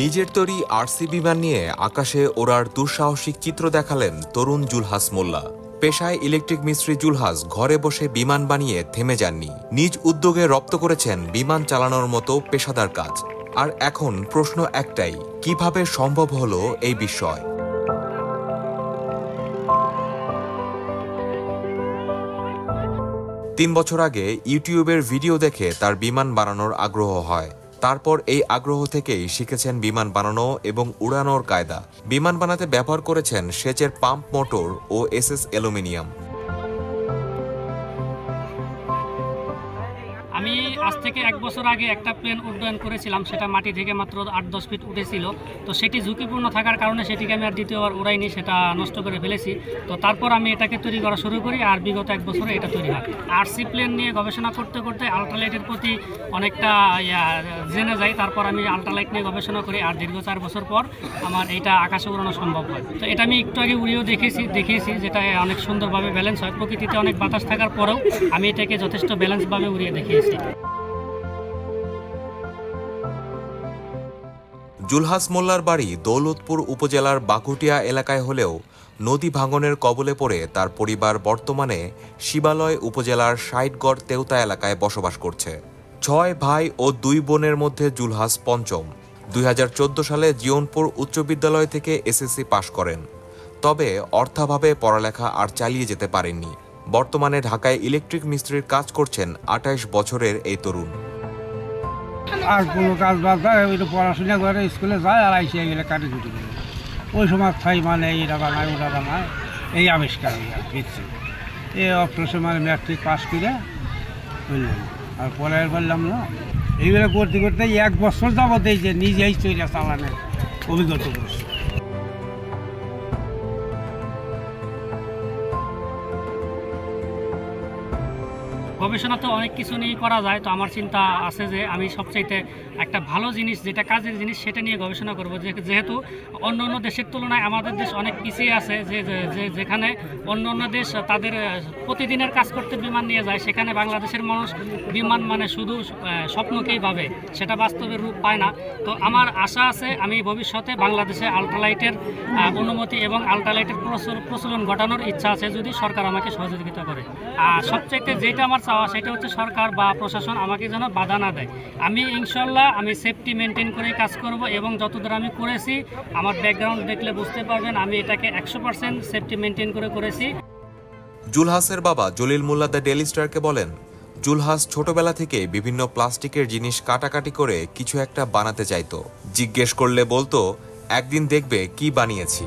নিজের তৈরি আরসি বিমান নিয়ে আকাশে ওড়ার দুঃসাহসিক চিত্র দেখালেন তরুণ জুলহাস মোল্লা। পেশায় ইলেকট্রিক মিস্ত্রি জুলহাস ঘরে বসে বিমান বানিয়ে থেমে যাননি। নিজ উদ্যোগে রপ্ত করেছেন বিমান চালানোর মতো পেশাদার কাজ। আর এখন প্রশ্ন একটাই, কিভাবে সম্ভব হলো এই বিস্ময়? তিন বছর আগে ইউটিউবের ভিডিও দেখে তার বিমান বানানোর আগ্রহ হয়। তারপর এই আগ্রহ থেকেই শিখেছেন বিমান বানানো এবং উড়ানোর কায়দা। বিমান বানাতে ব্যবহার করেছেন সেচের পাম্প মোটর ও এসএস অ্যালুমিনিয়াম। আমি আজ থেকে 1 বছর আগে একটা প্লেন উড্ডয়ন করেছিলাম, সেটা মাটি থেকে মাত্র 8-10 ফিট উঠেছিল। তো সেটি ঝুঁকিপূর্ণ থাকার কারণে সেটিকে আমি আর দ্বিতীয়বার উড়াইনি, সেটা নষ্ট করে ফেলেছি। তো তারপর আমি এটাকে তৈরি করা শুরু করি, আর বিগত 1 বছরে এটা তৈরি হয়। আরসি প্লেন নিয়ে গবেষণা করতে করতে আল্ট্রালাইটের প্রতি অনেকটা জেনে যাই। তারপর আমি আল্ট্রালাইট নিয়ে গবেষণা করি, আর দীর্ঘ 4 বছর পর আমার এইটা আকাশে উড়ানো সম্ভব হয়। তো এটা আমি একটু আগে উড়িয়েও দেখিয়েছি, যেটা অনেক সুন্দরভাবে ব্যালেন্স হয়। প্রকৃতিতে অনেক বাতাস থাকার পরেও আমি এটাকে যথেষ্ট ব্যালেন্সভাবে উড়িয়ে দেখিয়েছি। জুলহাস মোল্লার বাড়ি দৌলতপুর উপজেলার বাকুটিয়া এলাকায় হলেও নদী ভাঙনের কবলে পড়ে তার পরিবার বর্তমানে শিবালয় উপজেলার ষাটগড় তেওতা এলাকায় বসবাস করছে। 6 ভাই ও 2 বোনের মধ্যে জুলহাস পঞ্চম। 2014 সালে জিয়নপুর উচ্চ বিদ্যালয় থেকে এসএসসি পাশ করেন। তবে অর্থাভাবে পড়ালেখা আর চালিয়ে যেতে পারেননি। বর্তমানে ঢাকায় ইলেকট্রিক মিস্ত্রির কাজ করছেন 28 বছরের এই তরুণ। আর কোনো কাজ বাদ দেয়, ওই তো পড়াশোনা করে স্কুলে যায় আর আইসিয়া গেলে কাটি কুটি করে ওই সময় খাই মানে এইটা বানায় ওটা বানায়, এই আবিষ্কার দিচ্ছে। এই অক্টোসে মানে ম্যাট্রিক পাস করে বললাম, আর পরে বললাম না। এইগুলো করতে করতে 1 বছর যাবত এই যে নিজেই চলে চালানোর অভিজ্ঞতা করছে। গবেষণা তো অনেক কিছু নিয়ে করা যায়। তো আমার চিন্তা আছে যে আমি সবচাইতে একটা ভালো জিনিস, যেটা কাজের জিনিস, সেটা নিয়ে গবেষণা করব। যেহেতু অন্য দেশের তুলনায় আমাদের দেশ অনেক পিছিয়ে আছে, যেখানে অন্য দেশ তাদের প্রতিদিনের কাজ করতে বিমান নিয়ে যায়, সেখানে বাংলাদেশের মানুষ বিমান মানে শুধু স্বপ্নকেই ভাবে, সেটা বাস্তবের রূপ পায় না। তো আমার আশা আছে আমি ভবিষ্যতে বাংলাদেশে আল্ট্রালাইটের অনুমতি এবং আল্ট্রালাইটের প্রচলন ঘটানোর ইচ্ছা আছে, যদি সরকার আমাকে সহযোগিতা করে। আর সবচাইতে যেটা আমার চাওয়া সেটা হচ্ছে সরকার বা প্রশাসন আমাকে যেন বাধা না দেয়। আমি ইনশাল্লাহ আমি সেফটি মেনটেন করেই কাজ করব, এবং যতদূর আমি করেছি আমার ব্যাকগ্রাউন্ড দেখলে বুঝতে পারবেন আমি এটাকে 100% সেফটি মেনটেন করে করেছি। জুলহাসের বাবা জলিল মোল্লা দ্য ডেইলি স্টারকে বলেন, জুলহাস ছোটবেলা থেকে বিভিন্ন প্লাস্টিকের জিনিস কাটাকাটি করে কিছু একটা বানাতে চাইতো। জিজ্ঞেস করলে বলতো, একদিন দেখবে কি বানিয়েছি।